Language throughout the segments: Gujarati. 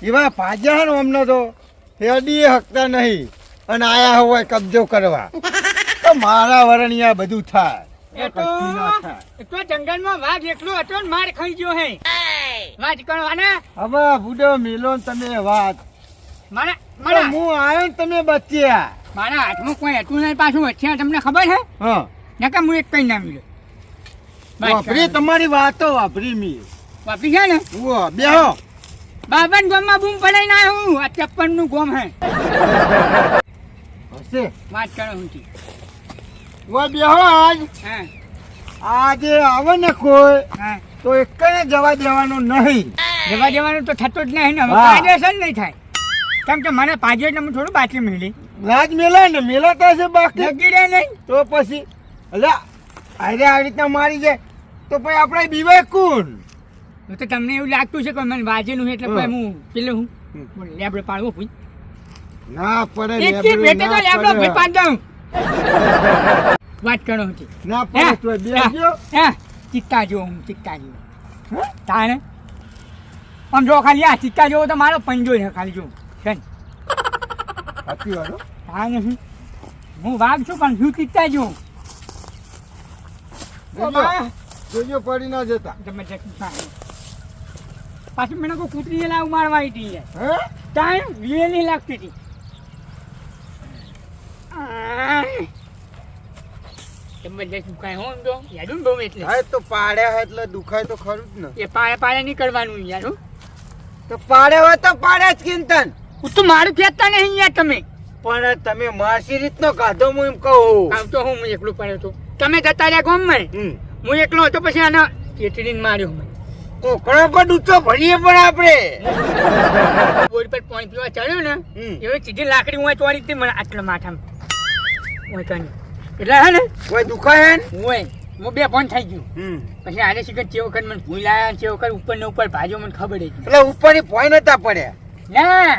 એવા ભાજ્યા ને અમને તો હેડીએ હકતા નહીં અને આયા હોય કબજો કરવા તો મારા વરણિયા બધું થાય. તો જંગલમાં વાઘ એકલો હતો ને માર ખાઈ ગયો હે વાત કરવાના. હવે બુડો મેલો ને તમે વાત મારા તો મારા હું આવ્યો ને તમે બચ્યા. મારા હાથમાં કોઈ હતું નહીં પાછું વચ્ચે તમને ખબર છે હા નકા હું એક કઈ ના મળ્યો વાપરી તમારી વાતો વાપરી મી વાપી છે ને ઓ બેહો બાબન ગામમાં બૂમ પડાઈને આવ્યો હું આ 53 નું ગામ હે હશે વાત કરો હું થી ઓ બેહો આજ હા આજે આવે ને કોઈ હા તો એકને જવા દેવાનો નહીં. જવા દેવાનું તો થતું જ નહીં ને હવે હા. કાયદેસર નહીં થાય કેમ કે મને પાજે એટલે હું થોડું બાકી મેલી રાજ મેલા ને મેલાતા છે બાકી લગી રહે નહીં તો પછી અલે અરે આવી રીતના મારી જાય તો પછી આપણે બીવાય કોણ? તો તમને એવું લાગતું છે કે મને વાજેલું એટલે હા. હું પેલું હું લેબડો પાડવો પૂછ ના પડે એક થી લેબડું, પેટે તો ના લેબડો પડે. ભાઈ પાડ દઉં વાત કરો હતી ના પડે તો બેસજો. હે ચિત્તા જો હું ચિત્તા જો તાણે આમ જો ખાલી આ ચિત્તા જેવો તો મારો પંજો છે ખાલી જો છે ને. સાચી વાત હો. હા નહીં હું વાઘ છું પણ હું ચિત્તા જો જોજો, જોજો પડી ના જતા. તમે પાછું મને કોઈ કૂતરી લાવ મારવા આવી હતી હે ટાઈમ વીએલી લાગતી હતી જબરજસ્ત દુખાય હો આમ તો યાદું બહુ એટલે હા તો પાડ્યા હોય એટલે દુખાય તો ખરું જ ને. એ પાળે પાળે નહીં કરવાનું યાર હો. તો પાડ્યા હોય તો પાડ્યા જ કિંતન. હું તો મારું કહેતા નહીં યાર તમે પણ તમે માસી રીતનો કાઢો હું એમ કહું. આમ તો હું એકલો પડ્યો હતો તમે જતા રહ્યા ગામમાં હમ. હું એકલો હતો પછી આને ચેતડીને માર્યો મેં કોકડા પર ડૂચો ભરીએ પણ આપણે. બોરી પર પાણી પીવા ચડ્યો ને હમ. એવી સીધી લાકડી હું ચોરી હતી મને આટલા માથામાં હોય કાની એટલે હે ને કોઈ દુખાય ને? હોય હું બે ફોન થઈ ગયું હમ. પછી આને શીખર ચે વખત મને ભૂલાયા ચે વખત ઉપર ને ઉપર ભાજો મને ખબર હતી એટલે ઉપરની ભોય નતા પડ્યા ના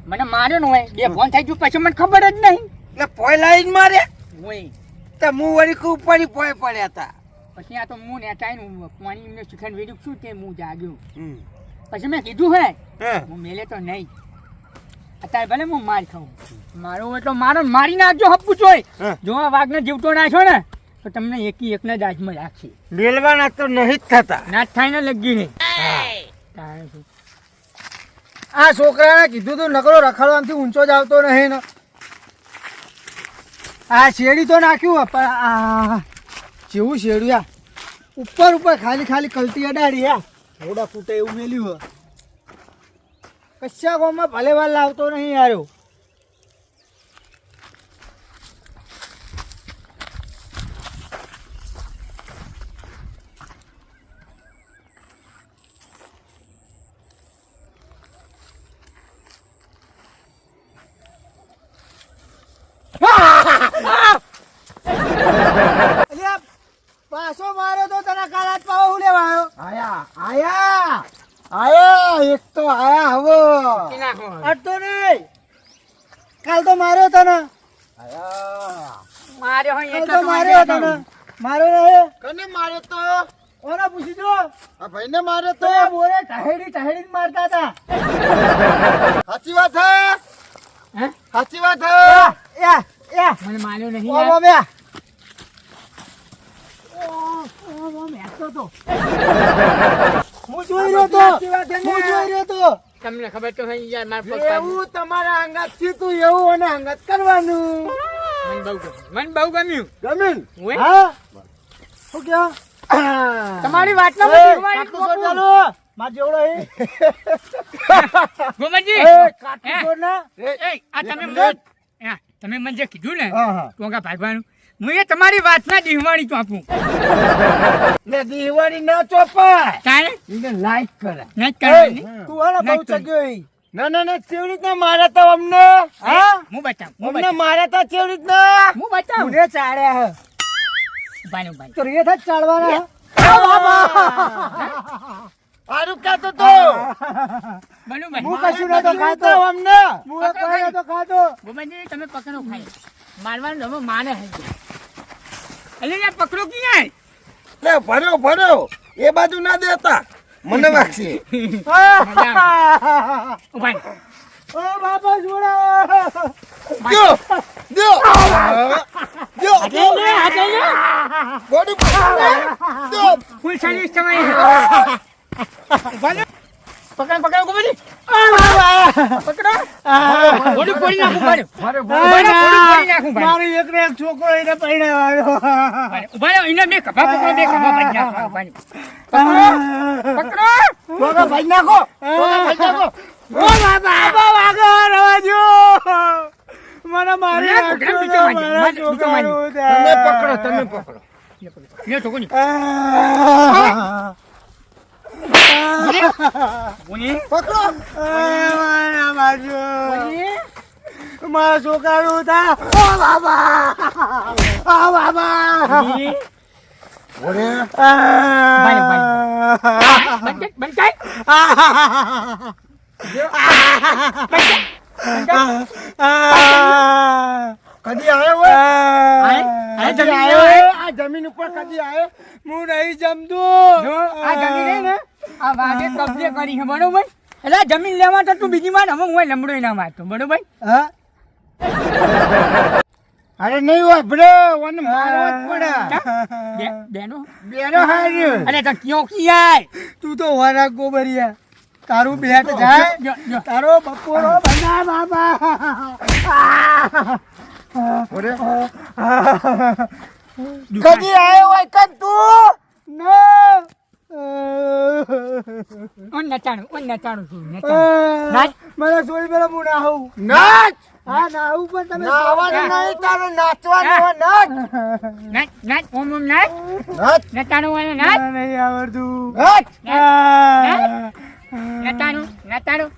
મને માર્યો ને હોય બે ફોન થઈ ગયું પછી મને ખબર જ નહીં એટલે ભોય લાઈન મારે હોય તો હું વળી કુ ઉપરની ભોય પડ્યા હતા. પછી આ તો હું ને ટાઈમ પાણી એમને શીખર વેડ્યું શું તે હું જાગ્યો હમ. પછી મેં કીધું હે હે હું મેલે તો નહીં અત્યારે ભલે હું માર ખાઉં મારો એટલો મારો ને મારી નાખજો હપ્પું ચોય હા. જો આ વાઘને જીવતો નાખ્યો ને તો તમને એકી એકના દાજમાં રાખશે મેલવાના તો નહીં જ થતા. ના જ થાય ને લગી નહીં આ છોકરાને કીધું તું નકરો રખડવાથી ઊંચો જ આવતો નહીં ને. આ શેરડી તો નાખ્યું પણ આ જેવું શેરડ્યા ઉપર ઉપર ખાલી ખાલી કલટી અડાડી આ થોડા ફૂટે એવું મેલ્યું હે કશા ગામમાં ભલે વાર લાવતો નહીં યાર. પાછો માર્યો તો તને કાલાત પાવો હું લેવા આવ્યો? આયા એક તો આયા હવે અટતો નહીં. કાલ તો માર્યો તને માર્યો હોય કાલ એટલે તો તો માર્યો તને માર્યો નહીં. કને માર્યો તો ઓના પૂછી જો આ ભાઈને માર્યો તો તો બોલે ટહેડી જ મારતા હતા. સાચી વાત હે હે? સાચી વાત હે યા યા મને માર્યો નહીં ઓ યાર. બાબા હું જોઈ રહ્યો તો હું જોઈ રહ્યો તો તમને ખબર તો હોય યાર મારા પગ પાછળ. એવું તમારા અંગાત થયું એવું અને અંગાત કરવાનું મને બહુ ગમ્યું ગમીન ઓય. હા શું કહેવા તમારી વાતમાં એ, મને કાટલું છોડ ચાલો. માર જેવડો હે. ગોમનજી એ, હે? કાટલું છોડ ના. એ આ તમે મને હા, તમે મને જે કીધું ને હા, હા. ટોંગા ભાગવાનું હું એ તમારી વાતના દીહવાણી ચોપું ને દિવાળી ના ચોપાય. તારે એને લાઈક કરે. નહીં કરવાની તું આને બહુ ના, ચગ્યો હી. ના ના ના કેવી રીતના માર્યા તા અમને? હા હું બતાવું અમને માર્યા તા કેવી રીતના? હું બતાવું મને ચાડ્યા હે. બાનું બાનું તો રેત જ ચાડવાના. આરું કાતો તો બાનું હું બાનું કશું નતો ખાતો અમને હું કઈ નતો ખાતો. ગોમનજી તમે પકડો ખાઈ મારવાનું તમે માને હે અલે યાર પકડો ક્યાં લે ભર્યો ભર્યો એ બાજુ ના દેતા મને વાગશે. ઉભા રહો. ઓ બાપા જોડો. દ્યો, દ્યો. દ્યો. ગોડી દ્યો. ફૂલ સર્વિસ તમારી. ઉભા રહો. પકડ પકડ ગોબરી. પકડો. ગોળી ફોડી નાખું ઉભા રહો. મારે ઉભા રહો, ગોળી ફોડી નાખું ઉભા રહો. મારો એકને એક છોકરો એને પરણાવ્યો. ઉભા રહો, એને બે ખભા પકડો, બે ખભા બાંધી નાખો. ઉભા રહો. પકડો. ગોગા ભાઈ નાખો. ગોગા ભાઈ નાખો. ઓ બાપા વાગો રવાજો. મને મારી મને નાખ્યો બીજો છે, વાગ્યો, મારા મને બીજો વાગ્યો. છોકરાનું છે. તમે પકડો, તમે પકડો. લ્યો છોકરી. બોલી. પકડો. મારા બાજુ. બોલી. મારા છોકરાનું હતા. ઓ બાબા. આ બાબા. બોલી. ઓરે. બંધ કર, બંધ કર. કદી આવ્યો હોય? આ જમીન આવ્યો લેવાય. આ જમીન ઉપર કદી આવ્યો? હું નહીં જમતો. જો આ જમીન રહી ને આ વાગે કબજે કરી છે બરોબર. એટલે આ જમીન લેવા તો તું બીજી વાર હવે હું લમડો ના મારતો બરોબર. હા? અરે નહીં હોય બ્રો, ઓને મારવો જ પડે. બેનો બેનો હાર્યો. અરે તો ક્યો કિયાય. તું તો વારા ગોબરિયા. તારું બેટ જાય. જો જો તારો બપોરો બના બાબા. ઓરે. કદી આવ્યો હોય કદ તું? ના. ઓન નચાણું છું નચાણું. નાચ. મને સોળી પેલા હું નાહું. નાચ. હા નાહું પણ તમે નાવાનું નહીં, તારે નાચવાનું હોય, નાચ. નાચ નાચ ઓમ ઓમ નાચ. નાચ. નચાણું વાળો નાચ. મને નહીં આવડતું. નાચ. નચાણું નચાણું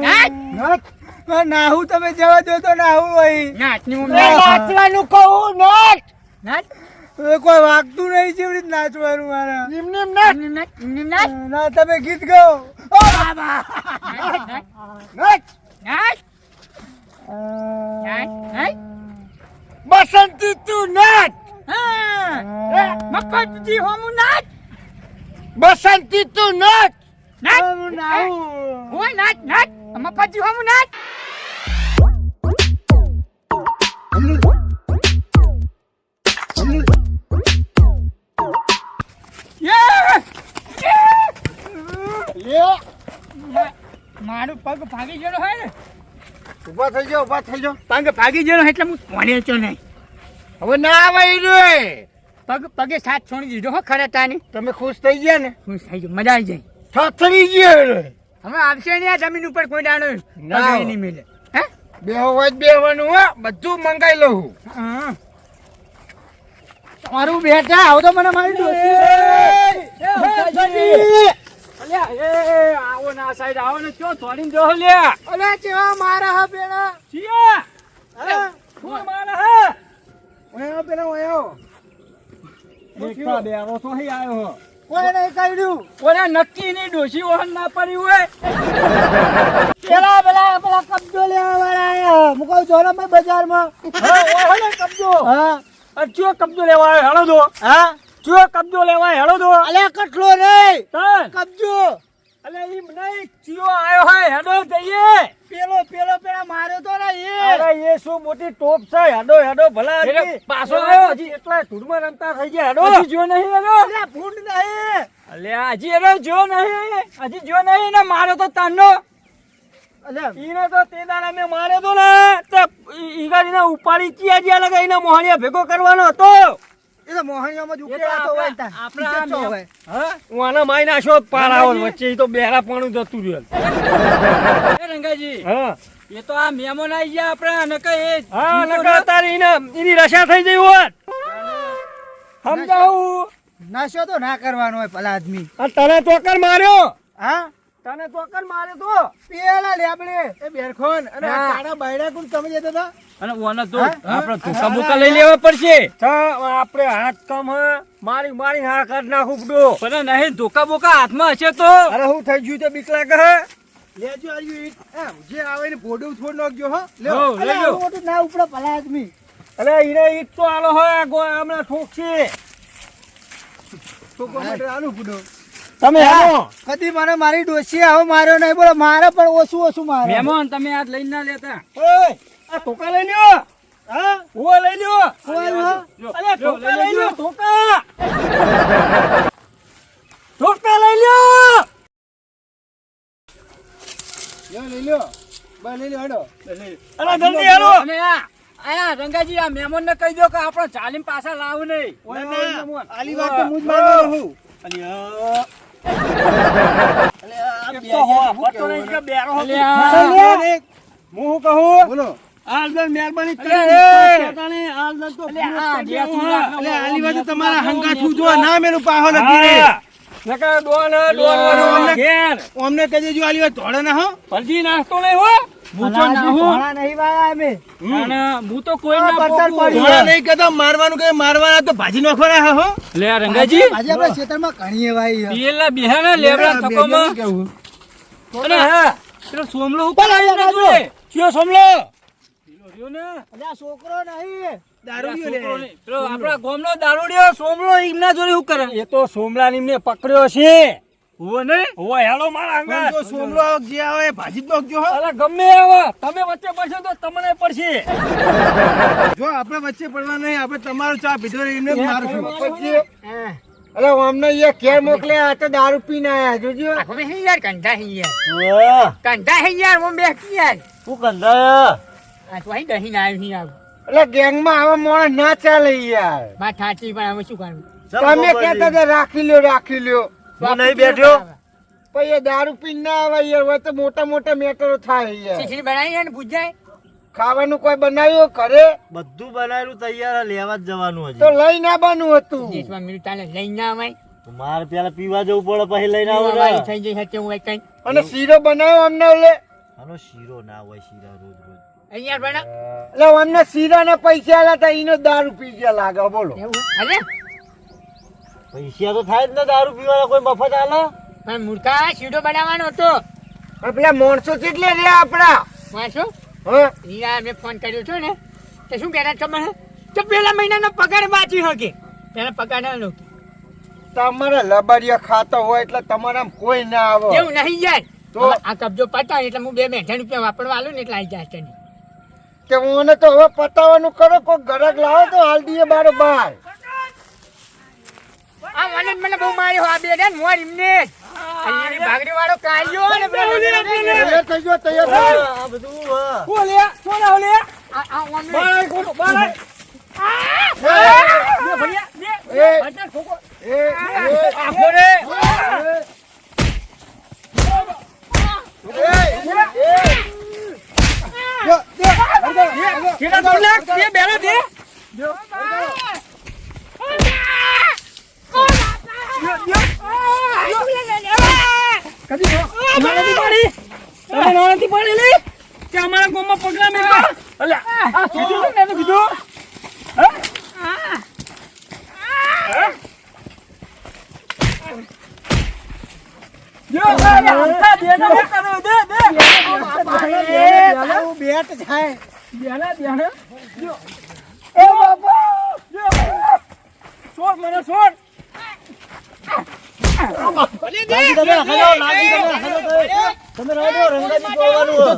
નાચ. નાચ. પણ નાહું તમે જવા દો તો નાહું હોય. નાચ ની ઓમ એ નાચવાનું કહું, નાચ. નાચ. હવે કોઈ વાગતું નહીં છે એવી રીતે નાચવાનું મારા. એમને એમ નાચ. નાચ નાચ ના તમે ગીત ગાઓ. ઓ બાબા. નાચ. નાચ નાચ નાચ. બસંતી તું નાચ. હા મક્કજી હોમું નાચ. બસંતી તું નાચ. નાચ હું નાહું. ઓય નાચ નાચ મક્કજી હોમું નાચ. મારું પગ ભાગી ગયેલો હોય ને ઉભા થઈ જાઓ, ઉભા થઈ જાઓ. પગ ભાગી ગયેલો એટલે હું ભણ્યો છો નહીં. હવે ના આવે રે. પગે સાથ છોડી દીધો હો ખરા તાની. તમે ખુશ થઈ ગયા ને? ખુશ થઈ ગયો મજા આવી જાય. થથરી ગયો રે. હવે આવશે નહીં આ જમીન ઉપર કોઈ દાડો ના. પગ નહીં મિલે. હે બેહો હોય તો બેહવાનું હો, બધું મંગાઈ લઉં. હા મારું બેટા આવો તો મને મારી ડોશી. આવો ના સાઈડ આવો ને ક્યાં થોડીને જો લ્યા. અલે કેવા મારા હા પેલા. ચિયા હા? કોણ મારા હે ઓયો પેલા ઓયો. દેખા બે આવો તો અહીં આવ્યો હો. કોઈ નહીં કાઢ્યું. ઓલા નક્કી ની ડોશી ઓહન ના પડી હોય. પેલા કબજો લેવા વાળા આયા. હું કહું જોરો મેં બજારમાં. હા ઓહન કબજો. હા ચિયો કબજો લેવા આવ્યો હેળો દો. હા. ચિયો કબજો લેવા હેળો દો. અલે કટલો રે. તન કબજો. અલે ઈ નહીં ચિયો આયો હે હેડો જઈએ. પેલા માર્યો તો ને એ. અરે એ શું મોટી ટોપ છે હેડો હેડો ભલા પાછો આવ્યો હજી એટલા ધૂળમાં રમતા થઈ ગયા હેડો હજી જો નહીં હેડો. અલે ફૂંડ નહીં. અલે હજી એનો જો નહીં હજી જો નહીં ને મારો તો તાનો અલે ઈને તો તે દાડા મેં માર્યો તો ને તે ઈગાડીને ઉપાડી ચિયા જ્યાં લગાઈને મોહણિયા ભેગો કરવાનો હતો. એ તો મોહણીયામાં જ એ તો ઉકેલાતો હોય તાર. આપણા ઈજ્જત તો હોય. હા હું આના માઈ નાખ્યો પારાવલ વચ્ચે ઈ તો બેરા પાણું જતું રહ્યું. એ રંગાજી હા એ તો આ મહેમાન આવી ગયા આપણે અને કઈ હા નકા તારી એની રસા થઈ ગઈ હોત સમજાવું. નશો તો ના કરવાનો હોય ભલા આદમી. આ તને ચોકર માર્યો. હા તને ચોકર માર્યો તો પેલા લેબડે એ બેરખોન અને આ હા. કાળા બાયડા કોણ તમે જતા હતા. અને ઓને તો હા? આપણે ધોકા બોકા લઈ લેવા પડશે. આપણે હાથ કમ મારી મારી હા કાઢ નાખું પડો પણ નહીં ધોકા બોકા હાથમાં હશે તો અરે હું થઈ ગયું તો બીક લાગે હે. લેજો આવ્યું ઈટ. એમ જે આવે ને ભોડું થોડ નાખજો હો. લ્યો. હો, અલે લેજો. આવું મોટું ના ઉપડે ભલા આદમી. અરે ઈને ઈટ તો આલો હોય હમણાં ઠોકશે. છોકરા માટે આલુ પૂડો. તમે હેલો કદી મને મારી ડોશી આવો માર્યો નહીં બોલો મારે પણ ઓછું મારે મહેમાન તમે આજ લઈને ના લેતા. ઓય આ ટોકા લઈ લ્યો હા ઓ લઈ લ્યો અરે ટોકા લઈ લ્યો ટોકા ટોકા લઈ લ્યો લઈ લ્યો બસ લઈ લ્યો હેડો અરે જલ્દી હેલો અને આયા રંગાજી આ મહેમાન ને કહી દો કે આપણો ચાલીમ પાછા લાવ નહીં. આલી વાત તો હું જ માનવાનો છું હું કહું બોલો આલદન મહેરબાની આલી તમારા હંગાથું જો ના મેલું પાહો નથી રે અમને કહી દેજો આલી વાત ધોળે ના હો ફરજી નાસ્તો નહીં હો ઘણા નહીં વાળા અમે હું તો કોઈ ના પડતર પોકું. પડી. ધોળા નહીં કહેતા મારવાનું કે મારવાના તો ભાજી નાખવાના હો લે આ રંગાજી આજે આપણે ખેતરમાં ઘણી વાઈ છે. પેલા બેહાના લેબડા થકોમાં કેવું અને હા પેલો સોમલો ઉપર આવી ના જોડે. કયો સમલો રહ્યો ને અલ્યા છોકરો નહીં દારૂડિયો છોકરો લે નહીં. પેલો આપણા ગામનો દારૂડિયો સોમલો એમના જોડે શું કરે એ તો સોમલા ને પકડ્યો છે હુઓ ને ઓ હેલો મારા પણ અંગા જો સોમલો જે આવે એ ભાજી જ નાખજો હો અરે ગમે આવો તમે વચ્ચે પડશો તો તમને પડશે જો આપણે વચ્ચે પડવા નહીં આપણે તમારો ચા પીધો રે એમને જ મારશું અરે અમને અહીંયા ઘેર મોકલે આ તો દારૂ પીને આયા જોજો એટલે ગેંગમાં આવા મોણસ ના ચાલે યાર તમે કહેતા હતા રાખી લ્યો હું નહીં બેઠ્યો પછી એ દારૂ પીને ના આવે યાર હવે તો મોટા મોટા મેટરો થાય યાર ખાવાનું કોઈ બનાવ્યું ઘરે બધું બનાવેલું તૈયાર લેવા જ જવાનું તો હજી લઈ ના બનવું હતું મારે પેલા પીવા જવું પડે પછી લઈને આવો ને. અને શીરો બનાવ્યો અમને ઓલે આનો શીરો ના હોય શીરા રોજ રોજ એટલે અમને શીરા ના પૈસા આલ્યા તા એનો દારૂ પી ગયા લાગે બોલો પૈસા તો થાય જ ને દારૂ પીવાના કોઈ મફત આલે પણ મૂર્ખા શીડો બનાવવાનો હતો પણ પેલા માણસો કેટલે રહ્યા આપડા વાંચો હા રીયા મેં ફોન કર્યો છો ને તો શું કહેતા ખબર હે તો પેલા મહિનાનો પગાર બાકી હકે પેલા પગાર ના લો તમારે લબાડિયા ખાતા હોય એટલે તમારા કોઈ ના આવે એવું નહીં જાય તો? તો આ કબજો પતાવ એટલે હું 2 મેઠા રૂપિયા વાપરવા આલું ને એટલે આવી જાય તને કે મને તો હવે પતાવાનું કરો કોઈ ગરક લાવો તો હાલ દઈએ બારો બાર આ મને બહુ માર્યો આ બે ને મોર એમને અહીંયાની ભાગડી વાળો કાઢ્યો ને તૈયાર થઈ ગયો તૈયાર થઈ ગયો. આ બધું હા. ઓ લે સોના ઓ લે આ ઓમને બાળા કોટો બાળા લે ભણ્યા લે એ, અટક છોકો એ, એ, આખો રે કેડા તો લાગ તે બેલા દે કદી નાનાથી પાડી તમે નાનાથી પાડી લે કે અમારા ગામમાં પગલા મેં અલ્યા આ કીધું ને કીધું જો આ દે ના દે આવું બેટ જાય બેલા બેલા જો એ બાપા જો છોડ મને છોડ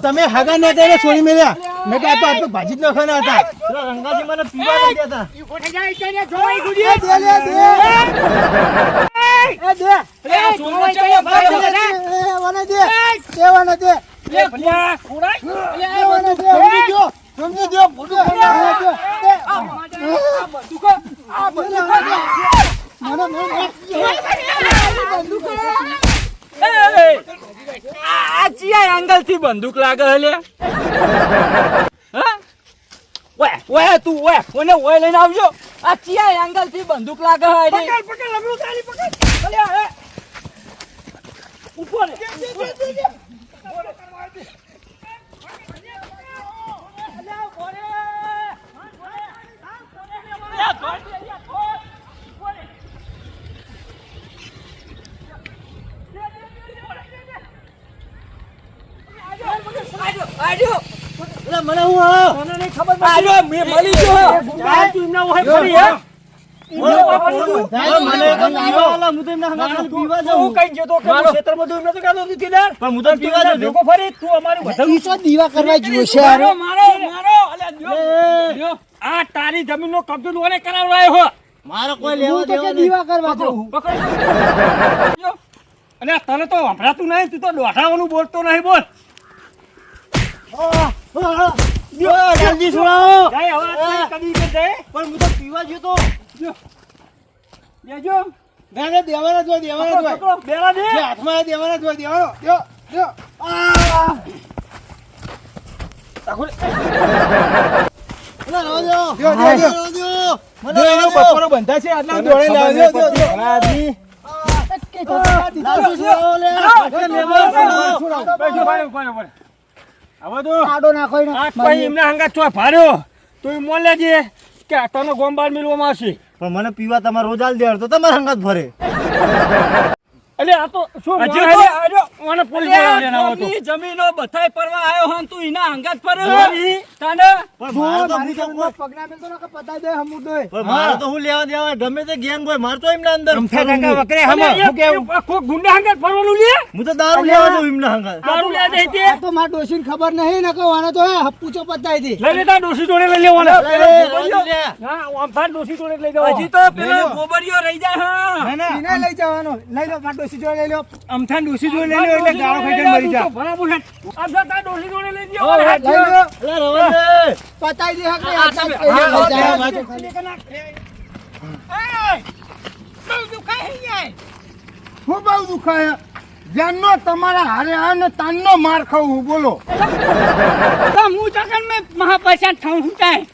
તમે હાગા ના થઈને છોડી મેલ્યા મેં કહ્યું આ તો આપણે ભાજી જ નાખવાના હતા પેલા રંગાજી મને પીવા નથી દેતા ઉઠી જાય છે જોઈ ગુડી એ દે લે દે એ દે અરે સોમલો ચાલે એ વાને દે એ વાને દે લે ભણ્યા ખોરાય એ વાને દે સમજી ગયો સમજી ગયો ભૂલો આ ચિયા એંગલ થી બંદૂક લાગે હલે હા ઓય ઓય તું ઓય કોને ઓય લઈને આવજો આ ચિયા એંગલ થી બંદૂક લાગે હે પકડ પકડ લબડું તાલી પકડ અલ્યા ઉપર મને હું હા મને નહીં ખબર આજો મે મળી ગયો તું એમના ઓહે ફરી હે મને તો પીવા વાળા, હું તો એમના હંગાત ખાલી પીવા જાઉં. હું કઈ જતો કે હું ક્ષેત્રમાં તો એમ નતો કહેતો દીકીદાર. પણ હું તો પીવા જાઉં. ભેગો ફરી તું અમારું બધા ઈ તો દીવા કરવા જોશે મારો અલ્યા દ્યો. આ તારી જમીનનો કબજો લોને કરાવડાયો હો. મારે કોઈ લેવા હું તો કે દેવા નહીં. દીવા કરવા જવું પકડ. અને તને તો વપરાતું નહીં, તું તો દોઢાવાનું બોલતો નહીં. બોલ જલ્દી છોડાવો. જાય હવે આ કદી કે જાય. પણ હું તો પીવા ગયો તો. દેજો ના ના દેવાના જ હોય, દેવાના જ હોય. પકડો બેલા દે. જે હાથમાં આવે દેવાના જ હોય, દેવાનો. દ્યો, દ્યો. અલા, રવા દ્યો. દ્યો, દ્યો, દ્યો. રવા દ્યો. મને દ્યો, એનો રવા દ્યો. બપોરો બંધા છે, આટલા દોડે લાવ્યો. દ્યો, દ્યો, દ્યો. લાવજો છોડાવો લે. છોડાવો. બેજો ભાઈ ઉપર. હવે તો આડો નાખો એનો. આ કોઈ એમના હંગાત ચો ભાર્યો તો એ મોન લેજે કે તને ગોમબાર મિલવામાં આવશે. પણ મને પીવા તમારે રોજ આલ દેવાડ તો તમારે હંગાત ફરે. અલે આ તો શું હજી મારે તો- આજો મને પોલીસ વાળા લેને આવો તો. ગામની જમીનો બધાય પરવા આવ્યો હન તું એના હંગાત પર તને પણ મારે તો મારી હું તો જમીનમાં પગના મેલતો ને કે પતાઈ દે હમુદોય. પણ મારે તો હું લેવા દેવા ગમે તે ગેંગ હોય મારે તો એમના અંદર અલે એ કોક ગુંડા હંગાત ફરવાનું લે. હું તો દારૂ લેવા જાઉં એમના હંગાત. દારૂ લે દે તે. આ તો માર ડોશીને ખબર નહીં ને કે આને તો હે હપ્પુચો પતાઈ દે. લઈ લેતા ડોસી જોડે લઈ લેવાના. લે. હા આમ થાન ડોસી જોડે લઈ જવા. હજી તો પેલો ગોબરિયો રહી જાય હા એને લઈ જવાનો. લઈ લો માર ડોશી જોડે લઈ લો. અમથાન ડોસી જોઈ લઈ લો એટલે ગાળો ખાઈ ખાઈને મરી જા. બરાબર છે. આમ જતા ડોસી જોડે લઈ લઈ જવા. લો અલા, રવા દે. પતાઈ દે હકે હા, હું બહુ દુખાય. જ્યાંનો તમારા હારે આવે ને તાનનો માર ખાવું, બોલો. તો હું ચકન મેં મહાપૈસા થાઉં હું કાંઈ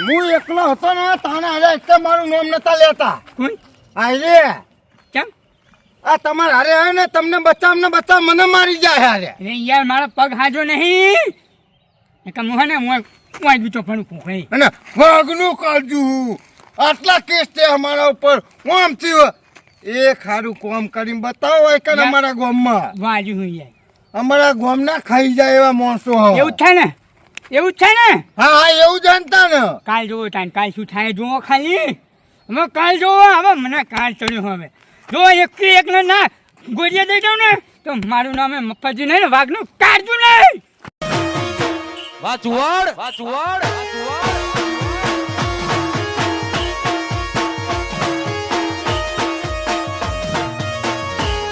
હું એકલો હતો ને તાને હારે એક મારું નામ નતા લેતા. કોણ આ રે કેમ આ તમારા હારે આવે ને તમને બચાવ મને મારી જાય હારે. અરે યાર મારો પગ હાજો નહીં કે હું ને હું બીજો ફણું ફૂંકઈ અને વાઘનું કાળજુ આટલા કેસ છે અમારા ઉપર. કોમ થયું એ ખારું કોમ કરીને બતાવો કે અમારા ગામમાં વાજુ હું યાર અમારા ગામના ખાઈ જાય એવા માણસો. એવું જ થાય ને એવું જ થાય ને હા હા એવું જાણતા ને. કાલ જોવો ટાઈમ કાલ શું થાય જુઓ ખાલી હવે કાલ જોવો હવે મને કાલ ચડ્યો હવે જો એક ને ના ગોળીએ દઈ દઉં ને તો મારું નામ મફતજી નહીં ને વાઘનું કાઢતું નહીં વાચુવાડ